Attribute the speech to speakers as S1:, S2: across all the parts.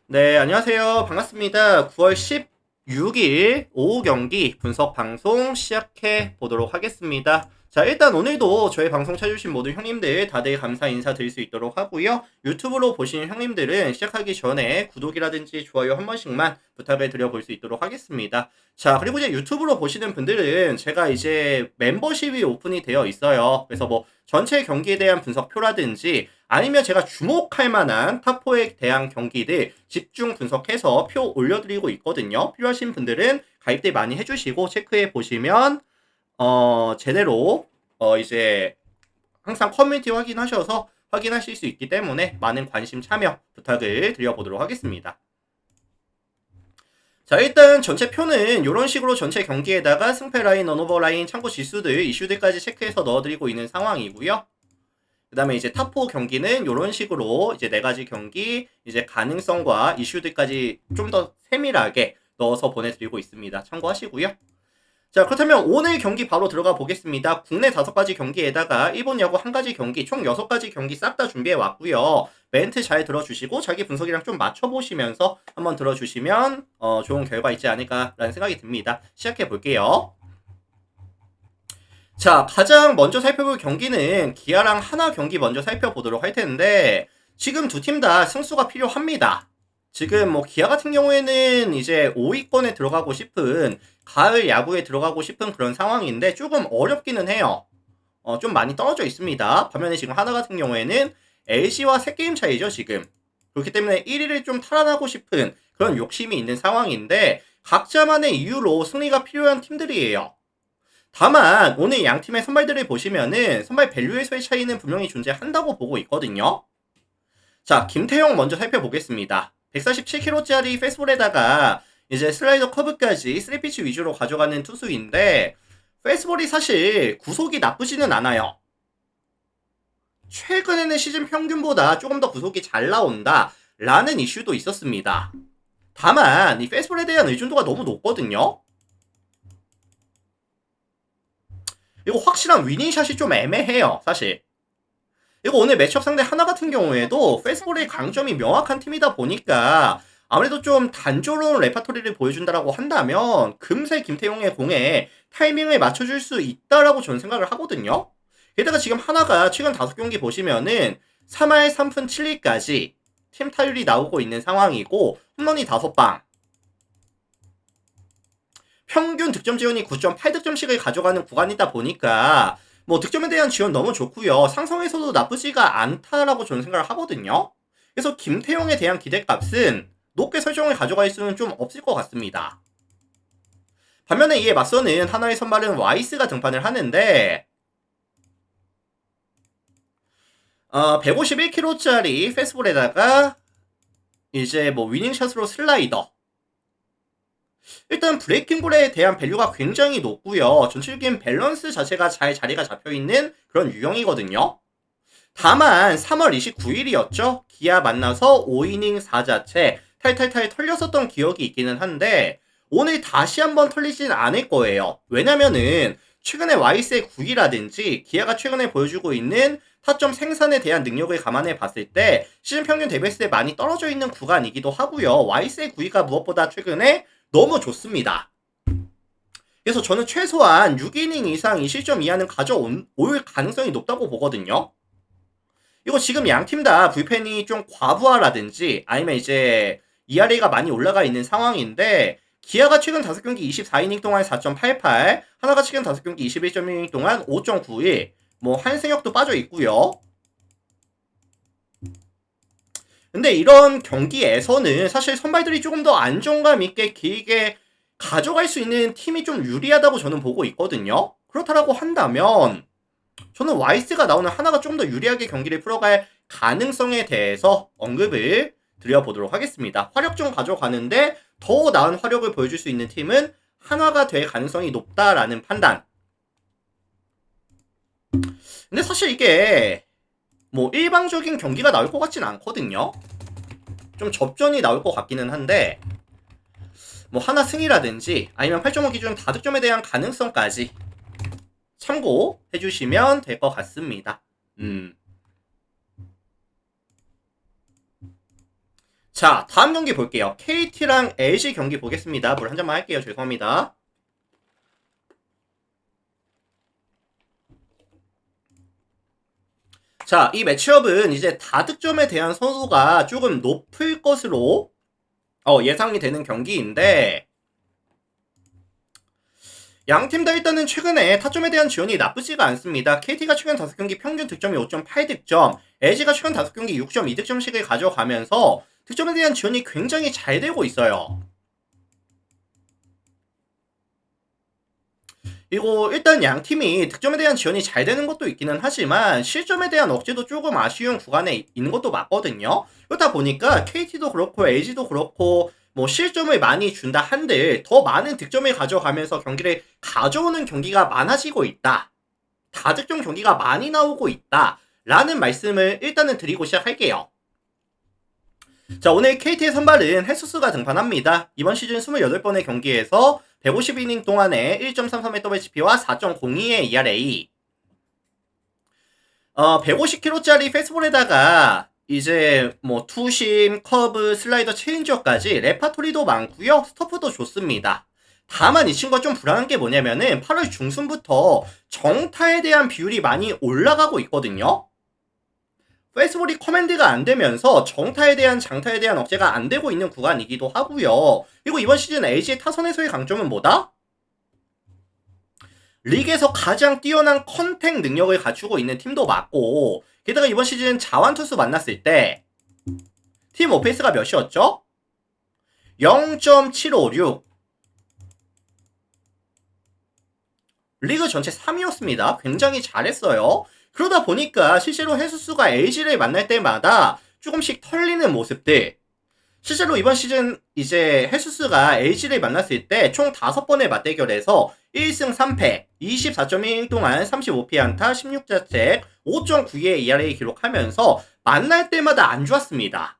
S1: 네, 안녕하세요. 반갑습니다. 9월 16일 오후 경기 분석 방송 시작해 보도록 하겠습니다. 자, 일단 오늘도 저희 방송 찾아주신 모든 형님들 다들 감사 인사 드릴 수 있도록 하고요. 유튜브로 보시는 형님들은 시작하기 전에 구독이라든지 좋아요 한 번씩만 부탁을 드려볼 수 있도록 하겠습니다. 자, 그리고 이제 유튜브로 보시는 분들은 제가 이제 멤버십이 오픈이 되어 있어요. 그래서 뭐 전체 경기에 대한 분석표라든지 아니면 제가 주목할 만한 탑4에 대한 경기들 집중 분석해서 표 올려드리고 있거든요. 필요하신 분들은 가입들 많이 해주시고 체크해 보시면 제대로 이제 항상 커뮤니티 확인하셔서 확인하실 수 있기 때문에 많은 관심 참여 부탁을 드려보도록 하겠습니다. 자, 일단 전체 표는 이런 식으로 전체 경기에다가 승패 라인, 런오버 라인, 참고 지수들, 이슈들까지 체크해서 넣어드리고 있는 상황이고요. 그 다음에 이제 탑4 경기는 이런 식으로 이제 4가지 경기, 이제 가능성과 이슈들까지 좀 더 세밀하게 넣어서 보내드리고 있습니다. 참고하시고요. 자, 그렇다면 오늘 경기 바로 들어가 보겠습니다. 국내 5가지 경기에다가 일본 야구 1가지 경기, 총 6가지 경기 싹 다 준비해 왔고요. 멘트 잘 들어주시고 자기 분석이랑 좀 맞춰보시면서 한번 들어주시면 좋은 결과 있지 않을까라는 생각이 듭니다. 시작해 볼게요. 자, 가장 먼저 살펴볼 경기는 기아랑 하나 경기 먼저 살펴보도록 할 텐데, 지금 두 팀 다 승수가 필요합니다. 지금 뭐 기아 같은 경우에는 이제 5위권에 들어가고 싶은, 가을 야구에 들어가고 싶은 그런 상황인데 조금 어렵기는 해요. 좀 많이 떨어져 있습니다. 반면에 지금 하나 같은 경우에는 LG와 3게임 차이죠, 지금. 그렇기 때문에 1위를 좀 탈환하고 싶은 그런 욕심이 있는 상황인데, 각자만의 이유로 승리가 필요한 팀들이에요. 다만 오늘 양 팀의 선발들을 보시면은 선발 밸류에서의 차이는 분명히 존재한다고 보고 있거든요. 자, 김태형 먼저 살펴보겠습니다. 147kg짜리 페스볼에다가 이제 슬라이더 커브까지 3피치 위주로 가져가는 투수인데 페스볼이 사실 구속이 나쁘지는 않아요. 최근에는 시즌 평균보다 조금 더 구속이 잘 나온다 라는 이슈도 있었습니다. 다만 이 페스볼에 대한 의존도가 너무 높거든요. 이거 확실한 위닝샷이 좀 애매해요, 사실. 이거 오늘 매치업 상대 하나 같은 경우에도 페스볼의 강점이 명확한 팀이다 보니까 아무래도 좀 단조로운 레파토리를 보여준다라고 한다면 금세 김태용의 공에 타이밍을 맞춰줄 수 있다라고 저는 생각을 하거든요. 게다가 지금 하나가 최근 5경기 보시면은 3할 3푼 7리까지 팀 타율이 나오고 있는 상황이고 홈런이 5방, 평균 득점 지원이 9.8득점씩을 가져가는 구간이다 보니까 뭐 득점에 대한 지원 너무 좋고요. 상성에서도 나쁘지가 않다라고 저는 생각을 하거든요. 그래서 김태용에 대한 기대값은 높게 설정을 가져갈 수는 좀 없을 것 같습니다. 반면에 이에 맞서는 하나의 선발은 와이스가 등판을 하는데 151kg짜리 페스볼에다가 이제 뭐 위닝샷으로 슬라이더, 일단 브레이킹볼에 대한 밸류가 굉장히 높고요. 전체적인 밸런스 자체가 잘 자리가 잡혀있는 그런 유형이거든요. 다만 3월 29일이었죠. 기아 만나서 5이닝 4자체 탈탈탈 털렸었던 기억이 있기는 한데 오늘 다시 한번 털리진 않을 거예요. 왜냐면은 최근에 와이스의 구위라든지 기아가 최근에 보여주고 있는 타점 생산에 대한 능력을 감안해 봤을 때 시즌 평균 대비했을 때 많이 떨어져 있는 구간이기도 하고요. 와이스의 구위가 무엇보다 최근에 너무 좋습니다. 그래서 저는 최소한 6이닝 이상 이 실점 이하는 가져올 가능성이 높다고 보거든요. 이거 지금 양 팀 다 불펜이 좀 과부하라든지 아니면 이제 ERA가 많이 올라가 있는 상황인데 기아가 최근 5경기 24이닝 동안 4.88, 하나가 최근 5경기 21.1이닝 동안 5.91, 뭐 한승혁도 빠져 있고요. 근데 이런 경기에서는 사실 선발들이 조금 더 안정감 있게 길게 가져갈 수 있는 팀이 좀 유리하다고 저는 보고 있거든요. 그렇다라고 한다면 저는 와이스가 나오는 하나가 좀 더 유리하게 경기를 풀어갈 가능성에 대해서 언급을 드려보도록 하겠습니다. 화력좀 가져가는데 더 나은 화력을 보여줄 수 있는 팀은 하나가 될 가능성이 높다라는 판단. 근데 사실 이게 뭐 일방적인 경기가 나올 것 같진 않거든요. 좀 접전이 나올 것 같기는 한데 뭐 하나 승이라든지 아니면 8.5 기준 다득점에 대한 가능성까지 참고해 주시면 될 것 같습니다. 자, 다음 경기 볼게요. KT랑 LG 경기 보겠습니다. 물 한 잔만 할게요. 죄송합니다. 자, 이 매치업은 이제 다득점에 대한 선호가 조금 높을 것으로 예상이 되는 경기인데, 양팀 다 일단은 최근에 타점에 대한 지원이 나쁘지가 않습니다. KT가 최근 5경기 평균 득점이 5.8득점, LG가 최근 5경기 6.2득점씩을 가져가면서 득점에 대한 지원이 굉장히 잘 되고 있어요. 그리고 일단 양 팀이 득점에 대한 지원이 잘 되는 것도 있기는 하지만 실점에 대한 억제도 조금 아쉬운 구간에 있는 것도 맞거든요. 그렇다 보니까 KT도 그렇고 LG도 그렇고 뭐 실점을 많이 준다 한들 더 많은 득점을 가져가면서 경기를 가져오는 경기가 많아지고 있다. 다득점 경기가 많이 나오고 있다. 라는 말씀을 일단은 드리고 시작할게요. 자, 오늘 KT의 선발은 헤수스가 등판합니다. 이번 시즌 28번의 경기에서 150이닝 동안에 1.33의 WHP와 4.02의 ERA. 150km짜리 페스볼에다가 이제 뭐 투심, 커브, 슬라이더, 체인지업까지 레파토리도 많고요. 스토프도 좋습니다. 다만 이 친구가 좀 불안한 게 뭐냐면은 8월 중순부터 정타에 대한 비율이 많이 올라가고 있거든요. 페이스볼이 커맨드가 안 되면서 정타에 대한 장타에 대한 억제가 안 되고 있는 구간이기도 하고요. 그리고 이번 시즌 LG의 타선에서의 강점은 뭐다? 리그에서 가장 뛰어난 컨택 능력을 갖추고 있는 팀도 맞고, 게다가 이번 시즌 자완투수 만났을 때 팀 오페이스가 몇이었죠? 0.756. 리그 전체 3위였습니다. 굉장히 잘했어요. 그러다 보니까 실제로 헤수스가 LG를 만날 때마다 조금씩 털리는 모습들. 실제로 이번 시즌 이제 헤수스가 LG를 만났을 때 총 5번의 맞대결에서 1승 3패, 24.1 동안 35피안타, 16자책, 5.9의 ERA 기록하면서 만날 때마다 안 좋았습니다.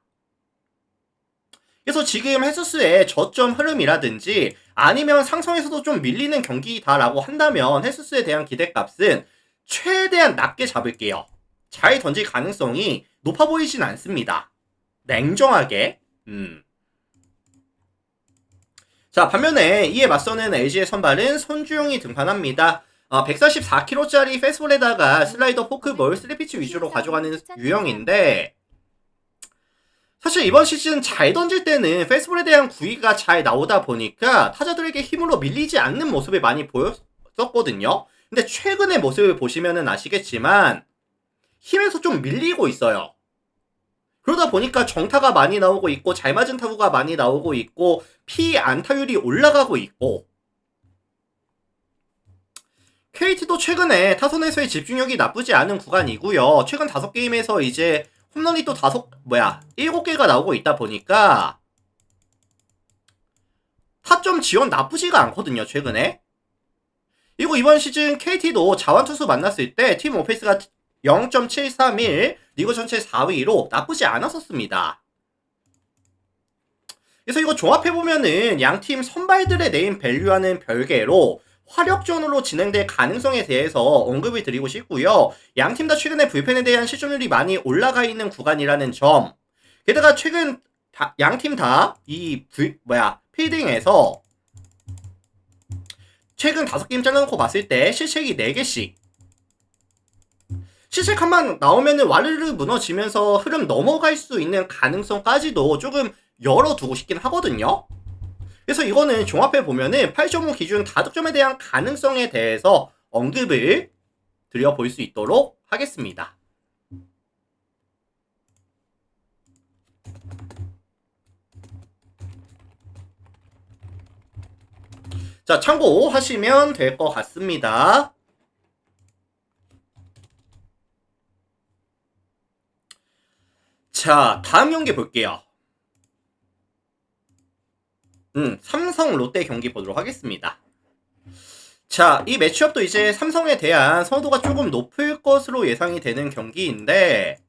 S1: 그래서 지금 헤수스의 저점 흐름이라든지 아니면 상성에서도 좀 밀리는 경기다라고 한다면 헤수스에 대한 기대값은 최대한 낮게 잡을게요. 잘 던질 가능성이 높아 보이진 않습니다. 냉정하게. 자, 반면에 이에 맞서는 LG의 선발은 손주용이 등판합니다. 144kg짜리 페스볼에다가 슬라이더, 포크볼, 3피치 위주로 가져가는 유형인데, 사실 이번 시즌 잘 던질 때는 페스볼에 대한 구위가 잘 나오다 보니까 타자들에게 힘으로 밀리지 않는 모습을 많이 보였었거든요. 근데 최근의 모습을 보시면은 아시겠지만 힘에서 좀 밀리고 있어요. 그러다 보니까 정타가 많이 나오고 있고 잘 맞은 타구가 많이 나오고 있고 피안타율이 올라가고 있고, KT도 최근에 타선에서의 집중력이 나쁘지 않은 구간이고요. 최근 5게임에서 이제 홈런이 또 7개가 나오고 있다 보니까 타점 지원 나쁘지가 않거든요, 최근에. 그리고 이번 시즌 KT도 자완투수 만났을 때 팀 오페이스가 0.731, 리그 전체 4위로 나쁘지 않았었습니다. 그래서 이거 종합해보면은 양팀 선발들의 네임 밸류와는 별개로 화력전으로 진행될 가능성에 대해서 언급을 드리고 싶고요. 양팀 다 최근에 불펜에 대한 실점률이 많이 올라가 있는 구간이라는 점. 게다가 최근 양팀 다 필딩에서 최근 5게임 잘라놓고 봤을 때 실책이 4개씩. 실책 한번 나오면은 와르르 무너지면서 흐름 넘어갈 수 있는 가능성까지도 조금 열어두고 싶긴 하거든요. 그래서 이거는 종합해보면은 8.5 기준 다득점에 대한 가능성에 대해서 언급을 드려볼 수 있도록 하겠습니다. 자, 참고하시면 될 것 같습니다. 자, 다음 경기 볼게요. 삼성 롯데 경기 보도록 하겠습니다. 자, 이 매치업도 이제 삼성에 대한 선호도가 조금 높을 것으로 예상이 되는 경기인데,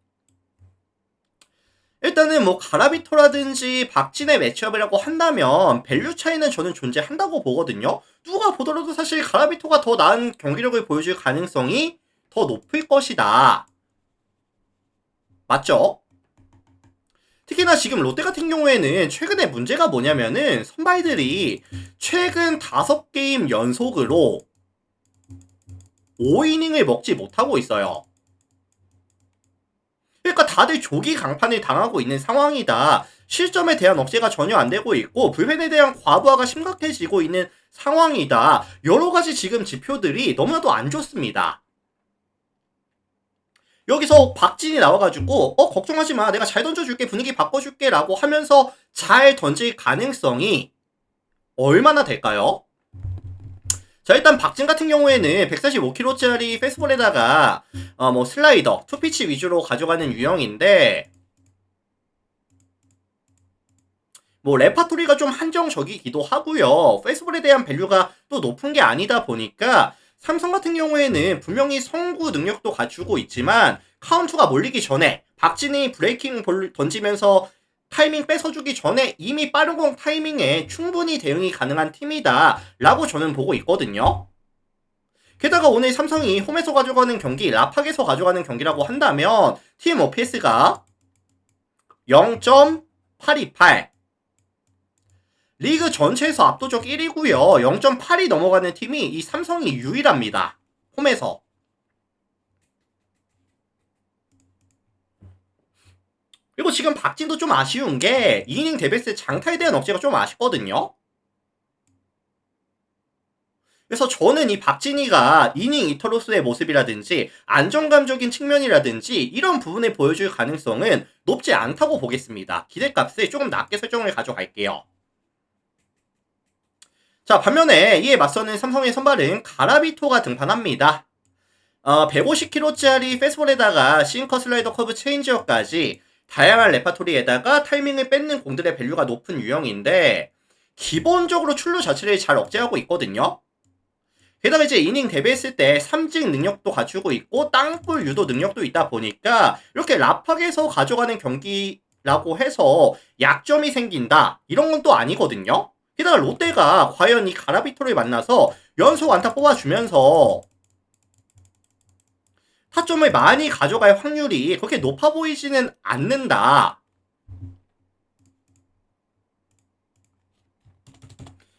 S1: 일단은 뭐 가라비토라든지 박진의 매치업이라고 한다면 밸류 차이는 저는 존재한다고 보거든요. 누가 보더라도 사실 가라비토가 더 나은 경기력을 보여줄 가능성이 더 높을 것이다. 맞죠? 특히나 지금 롯데 같은 경우에는 최근에 문제가 뭐냐면은 선발들이 최근 5게임 연속으로 5이닝을 먹지 못하고 있어요. 그러니까 다들 조기 강판을 당하고 있는 상황이다. 실점에 대한 억제가 전혀 안 되고 있고 불펜에 대한 과부하가 심각해지고 있는 상황이다. 여러 가지 지금 지표들이 너무나도 안 좋습니다. 여기서 박진이 나와가지고 걱정하지 마, 내가 잘 던져줄게, 분위기 바꿔줄게 라고 하면서 잘 던질 가능성이 얼마나 될까요? 자, 일단 박진 같은 경우에는 145kg짜리 페스볼에다가 뭐 슬라이더, 투피치 위주로 가져가는 유형인데 뭐 레파토리가 좀 한정적이기도 하고요. 페스볼에 대한 밸류가 또 높은 게 아니다 보니까 삼성 같은 경우에는 분명히 성구 능력도 갖추고 있지만 카운트가 몰리기 전에 박진이 브레이킹 볼 던지면서 타이밍 뺏어주기 전에 이미 빠른 공 타이밍에 충분히 대응이 가능한 팀이다 라고 저는 보고 있거든요. 게다가 오늘 삼성이 홈에서 가져가는 경기, 라팍에서 가져가는 경기라고 한다면 팀 OPS가 0.828, 리그 전체에서 압도적 1위고요. 0.8이 넘어가는 팀이 이 삼성이 유일합니다. 홈에서. 그리고 지금 박진도 좀 아쉬운 게 2이닝 데뷔했을 장타에 대한 억제가 좀 아쉽거든요. 그래서 저는 이 박진이가 이닝 이터로스의 모습이라든지 안정감적인 측면이라든지 이런 부분을 보여줄 가능성은 높지 않다고 보겠습니다. 기대값을 조금 낮게 설정을 가져갈게요. 자, 반면에 이에 맞서는 삼성의 선발은 가라비토가 등판합니다. 150kg짜리 패스볼에다가 싱커 슬라이더 커브 체인지어까지 다양한 레파토리에다가 타이밍을 뺏는 공들의 밸류가 높은 유형인데 기본적으로 출루 자체를 잘 억제하고 있거든요. 게다가 이제 이닝 데뷔했을 때 삼진 능력도 갖추고 있고 땅볼 유도 능력도 있다 보니까 이렇게 라팍에서 가져가는 경기라고 해서 약점이 생긴다 이런 건 또 아니거든요. 게다가 롯데가 과연 이 가라비토를 만나서 연속 안타 뽑아주면서 타점을 많이 가져갈 확률이 그렇게 높아 보이지는 않는다.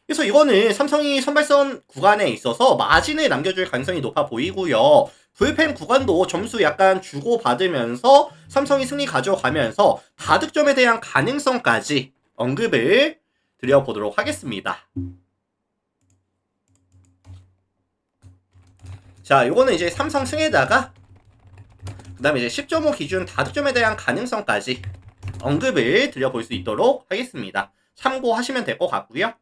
S1: 그래서 이거는 삼성이 선발선 구간에 있어서 마진을 남겨줄 가능성이 높아 보이고요. 불펜 구간도 점수 약간 주고받으면서 삼성이 승리 가져가면서 다득점에 대한 가능성까지 언급을 드려보도록 하겠습니다. 자, 요거는 이제 삼성 승에다가 그 다음에 이제 10.5 기준 다득점에 대한 가능성까지 언급을 드려볼 수 있도록 하겠습니다. 참고하시면 될 것 같고요.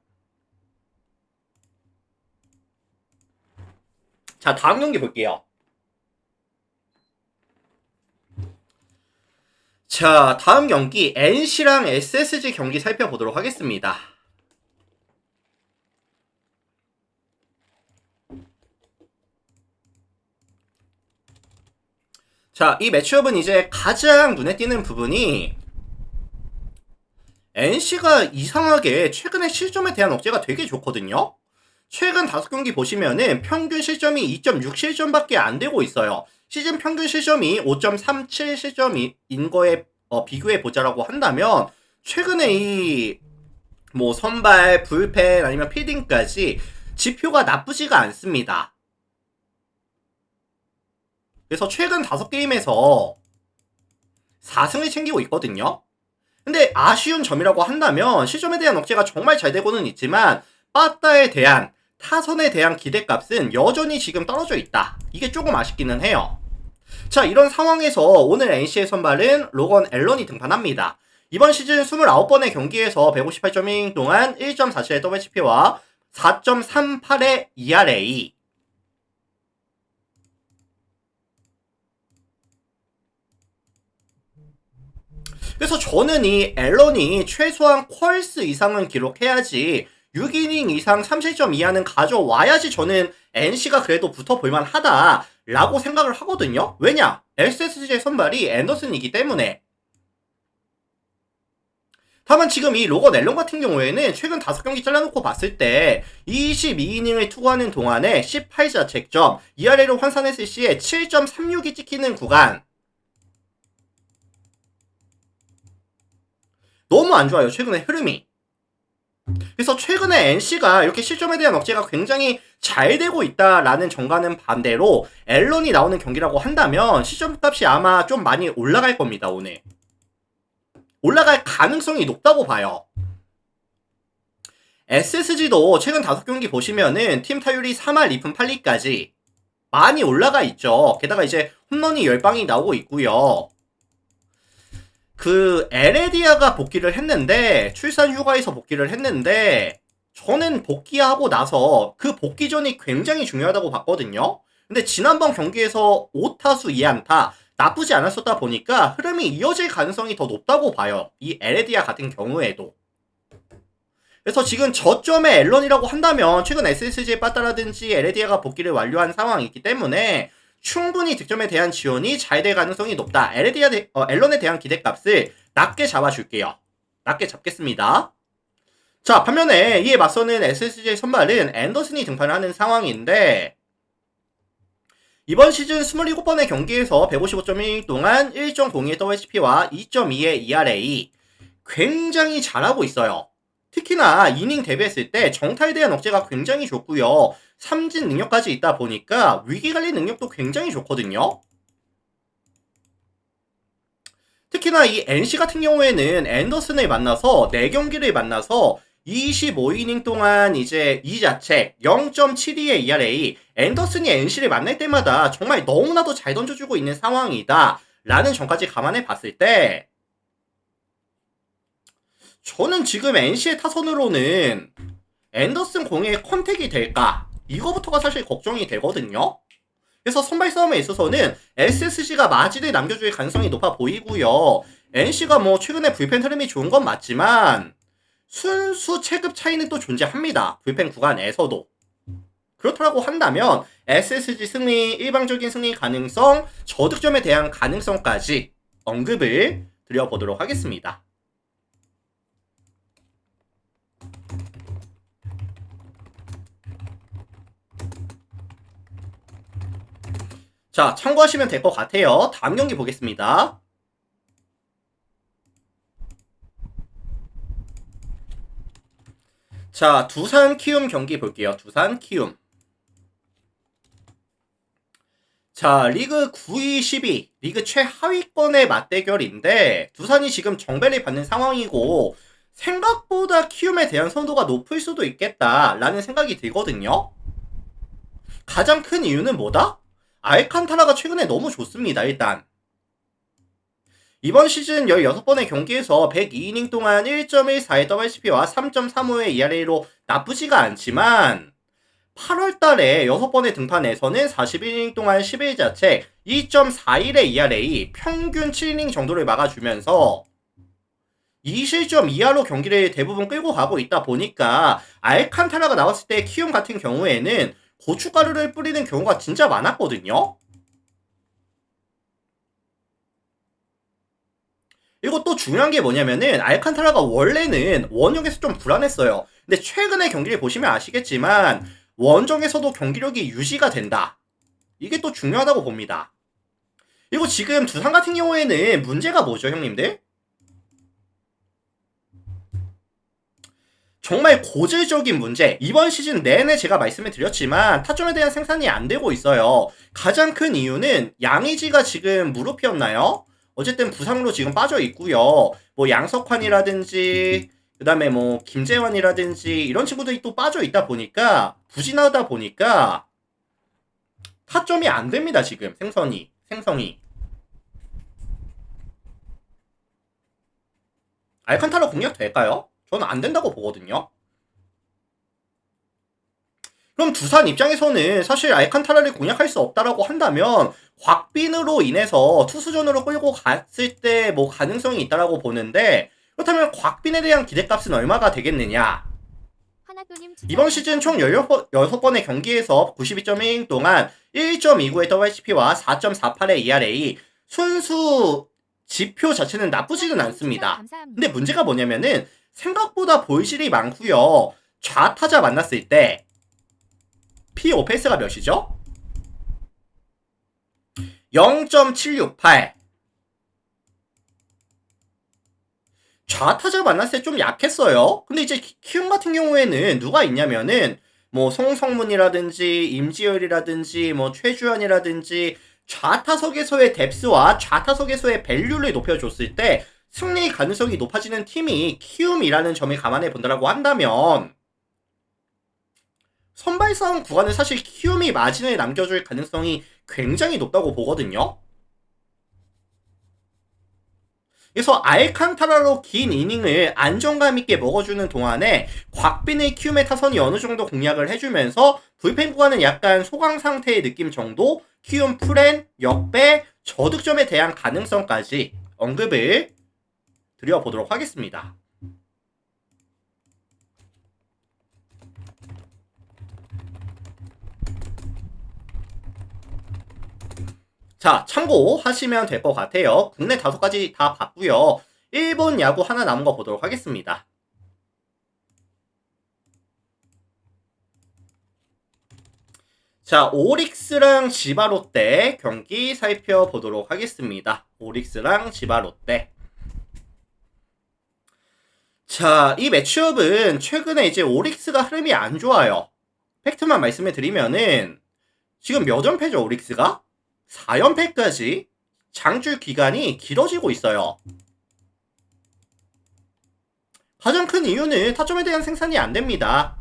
S1: 자, 다음 경기 볼게요. 자, 다음 경기 NC랑 SSG 경기 살펴보도록 하겠습니다. 자, 이 매치업은 이제 가장 눈에 띄는 부분이 NC가 이상하게 최근에 실점에 대한 억제가 되게 좋거든요. 최근 5경기 보시면은 평균 실점이 2.6 실점밖에 안 되고 있어요. 시즌 평균 실점이 5.37 실점인 거에 비교해 보자라고 한다면 최근에 이 뭐 선발, 불펜 아니면 필딩까지 지표가 나쁘지가 않습니다. 그래서 최근 5게임에서 4승을 챙기고 있거든요. 근데 아쉬운 점이라고 한다면 실점에 대한 억제가 정말 잘 되고는 있지만 빠따에 대한 타선에 대한 기대값은 여전히 지금 떨어져 있다. 이게 조금 아쉽기는 해요. 자, 이런 상황에서 오늘 NC의 선발은 로건 앨런이 등판합니다. 이번 시즌 29번의 경기에서 158.1 동안 1.47의 WHP와 4.38의 ERA. 그래서 저는 이 앨런이 최소한 퀄스 이상은 기록해야지 6이닝 이상 3실점 이하는 가져와야지 저는 NC가 그래도 붙어볼만 하다라고 생각을 하거든요. 왜냐? SSG의 선발이 앤더슨이기 때문에. 다만 지금 이 로건 앨런 같은 경우에는 최근 5경기 잘라놓고 봤을 때 22이닝을 투구하는 동안에 18자책점, ERA로 환산했을 시에 7.36이 찍히는 구간, 너무 안 좋아요. 최근에 흐름이. 그래서 최근에 NC가 이렇게 실점에 대한 억제가 굉장히 잘 되고 있다라는 정과는 반대로 앨런이 나오는 경기라고 한다면 시점값이 아마 좀 많이 올라갈 겁니다. 오늘. 올라갈 가능성이 높다고 봐요. SSG도 최근 5경기 보시면은 팀 타율이 3할 2푼 8리까지 많이 올라가 있죠. 게다가 이제 홈런이 10방이 나오고 있고요. 그 에레디아가 복귀를 했는데 출산 휴가에서 복귀를 했는데 저는 복귀하고 나서 그 복귀 전이 굉장히 중요하다고 봤거든요. 근데 지난번 경기에서 5타수 2안타 나쁘지 않았었다 보니까 흐름이 이어질 가능성이 더 높다고 봐요. 이 에레디아 같은 경우에도. 그래서 지금 저점의 앨런이라고 한다면 최근 SSG에 빠따라든지 에레디아가 복귀를 완료한 상황이 있기 때문에 충분히 득점에 대한 지원이 잘 될 가능성이 높다. 앨런에 대한 기대값을 낮게 잡아줄게요. 낮게 잡겠습니다. 자, 반면에 이에 맞서는 SSG의 선발은 앤더슨이 등판을 하는 상황인데 이번 시즌 27번의 경기에서 155.1 동안 1.02의 WHP와 2.2의 ERA 굉장히 잘하고 있어요. 특히나 이닝 데뷔했을 때 정타에 대한 억제가 굉장히 좋고요. 삼진 능력까지 있다 보니까 위기관리 능력도 굉장히 좋거든요. 특히나 이 NC 같은 경우에는 앤더슨을 만나서 4경기를 만나서 25이닝 동안 이제 2자책 0.72의 ERA 앤더슨이 NC를 만날 때마다 정말 너무나도 잘 던져주고 있는 상황이다 라는 점까지 감안해 봤을 때 저는 지금 NC의 타선으로는 앤더슨 공의 컨택이 될까? 이거부터가 사실 걱정이 되거든요. 그래서 선발 싸움에 있어서는 SSG가 마진을 남겨줄 가능성이 높아 보이고요. NC가 뭐 최근에 불펜 흐름이 좋은 건 맞지만 순수 체급 차이는 또 존재합니다. 불펜 구간에서도. 그렇다고 한다면 SSG 승리, 일방적인 승리 가능성, 저득점에 대한 가능성까지 언급을 드려보도록 하겠습니다. 자, 참고하시면 될 것 같아요. 다음 경기 보겠습니다. 자, 두산 키움 경기 볼게요. 두산 키움. 자, 리그 9위 10위, 리그 최하위권의 맞대결인데 두산이 지금 정배를 받는 상황이고 생각보다 키움에 대한 선호도가 높을 수도 있겠다라는 생각이 들거든요. 가장 큰 이유는 뭐다? 알칸타라가 최근에 너무 좋습니다. 일단 이번 시즌 16번의 경기에서 102이닝 동안 1.14의 WHP와 3.35의 ERA로 나쁘지가 않지만 8월달에 6번의 등판에서는 41이닝 동안 11자책 2.41의 ERA 평균 7이닝 정도를 막아주면서 2실점 이하로 경기를 대부분 끌고 가고 있다 보니까 알칸타라가 나왔을 때 키움 같은 경우에는 고춧가루를 뿌리는 경우가 진짜 많았거든요. 그리고 또 중요한 게 뭐냐면은 알칸타라가 원래는 원정에서 좀 불안했어요. 근데 최근의 경기를 보시면 아시겠지만 원정에서도 경기력이 유지가 된다. 이게 또 중요하다고 봅니다. 그리고 지금 두산 같은 경우에는 문제가 뭐죠, 형님들? 정말 고질적인 문제. 이번 시즌 내내 제가 말씀을 드렸지만 타점에 대한 생산이 안 되고 있어요. 가장 큰 이유는 양의지가 지금 무릎이었나요? 어쨌든 부상으로 지금 빠져 있고요. 뭐 양석환이라든지 그다음에 뭐 김재환이라든지 이런 친구들이 또 빠져 있다 보니까 부진하다 보니까 타점이 안 됩니다. 지금 생성이. 알칸타라 공략 될까요? 저는 안 된다고 보거든요. 그럼 두산 입장에서는 사실 알칸타라를 공략할 수 없다라고 한다면 곽빈으로 인해서 투수전으로 끌고 갔을 때 뭐 가능성이 있다라고 보는데 그렇다면 곽빈에 대한 기대값은 얼마가 되겠느냐? 이번 시즌 총 16번의 경기에서 92.1이닝 동안 1.29의 WHP와 4.48의 ERA 순수 지표 자체는 나쁘지는 않습니다. 근데 문제가 뭐냐면은 생각보다 볼실이 많고요. 좌타자 만났을 때 POPS가 몇이죠? 0.768. 좌타자 만났을 때 좀 약했어요. 근데 이제 키움 같은 경우에는 누가 있냐면은 뭐 송성문이라든지 임지열이라든지 뭐 최주현이라든지 좌타석에서의 뎁스와 좌타석에서의 밸류를 높여줬을 때 승리 가능성이 높아지는 팀이 키움이라는 점을 감안해 본다라고 한다면 선발 싸움 구간은 사실 키움이 마진을 남겨줄 가능성이 굉장히 높다고 보거든요. 그래서 알칸타라로 긴 이닝을 안정감 있게 먹어주는 동안에 곽빈의 키움의 타선이 어느 정도 공략을 해주면서 불펜 구간은 약간 소강 상태의 느낌 정도, 키움 프렌, 역배, 저득점에 대한 가능성까지 언급을 드려보도록 하겠습니다. 자, 참고하시면 될 것 같아요. 국내 5가지 다 봤고요. 일본 야구 하나 남은 거 보도록 하겠습니다. 자, 오릭스랑 지바롯데 경기 살펴보도록 하겠습니다. 오릭스랑 지바롯데. 자, 이 매치업은 최근에 이제 오릭스가 흐름이 안 좋아요. 팩트만 말씀을 드리면은 지금 몇 연패죠, 오릭스가? 4연패까지 장줄 기간이 길어지고 있어요. 가장 큰 이유는 타점에 대한 생산이 안 됩니다.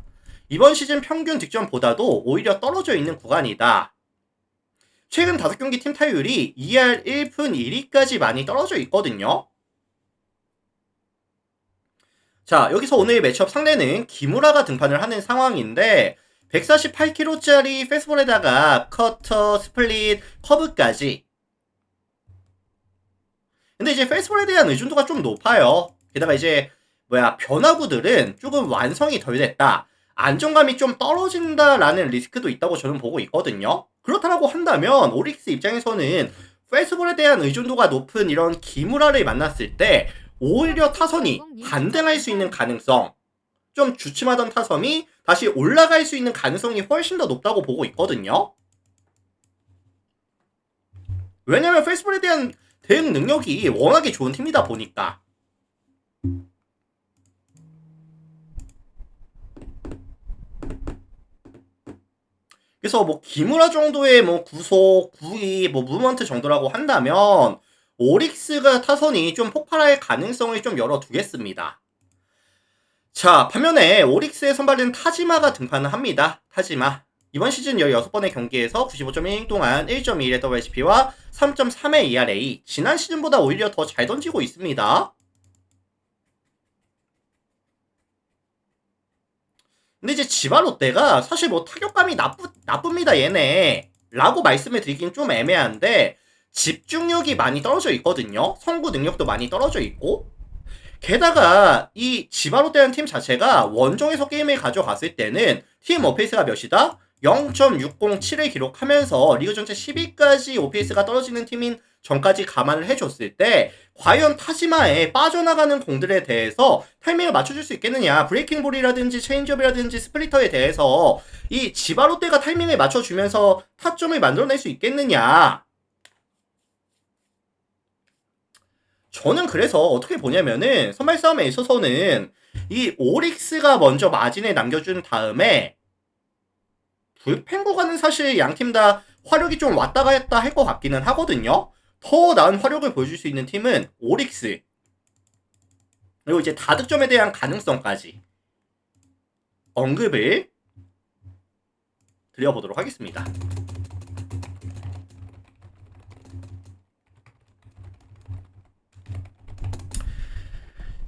S1: 이번 시즌 평균 득점보다도 오히려 떨어져 있는 구간이다. 최근 5경기 팀 타율이 2할 1푼 1리까지 많이 떨어져 있거든요. 자, 여기서 오늘 매치업 상대는 기무라가 등판을 하는 상황인데 148kg짜리 패스볼에다가 커터, 스플릿, 커브까지. 근데 이제 패스볼에 대한 의존도가 좀 높아요. 게다가 이제 변화구들은 조금 완성이 덜 됐다. 안정감이 좀 떨어진다라는 리스크도 있다고 저는 보고 있거든요. 그렇다고 한다면 오릭스 입장에서는 패스볼에 대한 의존도가 높은 이런 기무라를 만났을 때 오히려 타선이 반등할 수 있는 가능성, 좀 주춤하던 타선이 다시 올라갈 수 있는 가능성이 훨씬 더 높다고 보고 있거든요. 왜냐면 페이스볼에 대한 대응 능력이 워낙에 좋은 팀이다 보니까. 그래서 뭐 기무라 정도의 뭐 구속, 구위, 뭐 무브먼트 정도라고 한다면 오릭스가 타선이 좀 폭발할 가능성을 좀 열어두겠습니다. 자, 반면에 오릭스의 선발은 타지마가 등판을 합니다. 타지마. 이번 시즌 16번의 경기에서 95.1이닝 동안 1.21의 WHP와 3.3의 ERA. 지난 시즌보다 오히려 더 잘 던지고 있습니다. 근데 이제 지바롯데가 사실 뭐 타격감이 나쁩니다, 얘네. 라고 말씀을 드리긴 좀 애매한데, 집중력이 많이 떨어져 있거든요. 선구 능력도 많이 떨어져 있고. 게다가 이 지바롯데라는 팀 자체가 원정에서 게임을 가져갔을 때는 팀 OPS가 몇이다? 0.607을 기록하면서 리그 전체 10위까지 OPS가 떨어지는 팀인 전까지 감안을 해줬을 때 과연 타지마에 빠져나가는 공들에 대해서 타이밍을 맞춰줄 수 있겠느냐, 브레이킹볼이라든지 체인지업이라든지 스플리터에 대해서 이 지바롯데가 타이밍을 맞춰주면서 타점을 만들어낼 수 있겠느냐. 저는 그래서 어떻게 보냐면은 선발 싸움에 있어서는 이 오릭스가 먼저 마진을 남겨준 다음에 불펜 구간은 사실 양팀 다 화력이 좀 왔다 갔다 할 것 같기는 하거든요. 더 나은 화력을 보여줄 수 있는 팀은 오릭스. 그리고 이제 다득점에 대한 가능성까지 언급을 드려보도록 하겠습니다.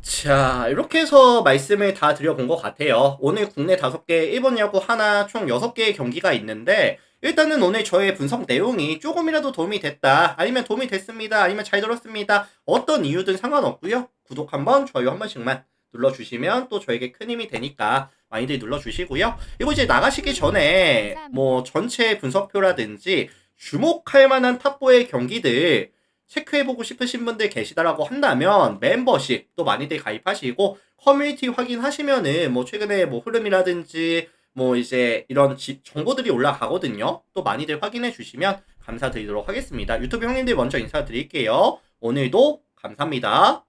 S1: 자, 이렇게 해서 말씀을 다 드려본 것 같아요. 오늘 국내 5개, 일본 야구 하나, 총 6개의 경기가 있는데 일단은 오늘 저의 분석 내용이 조금이라도 도움이 됐다, 아니면 도움이 됐습니다, 아니면 잘 들었습니다, 어떤 이유든 상관없고요. 구독 한번, 좋아요 한 번씩만 눌러주시면 또 저에게 큰 힘이 되니까 많이들 눌러주시고요. 그리고 이제 나가시기 전에 뭐 전체 분석표라든지 주목할 만한 탑4의 경기들 체크해보고 싶으신 분들 계시다라고 한다면 멤버십 또 많이들 가입하시고 커뮤니티 확인하시면은 뭐 최근에 뭐 흐름이라든지 뭐 이제 이런 정보들이 올라가거든요. 또 많이들 확인해 주시면 감사드리도록 하겠습니다. 유튜브 형님들 먼저 인사드릴게요. 오늘도 감사합니다.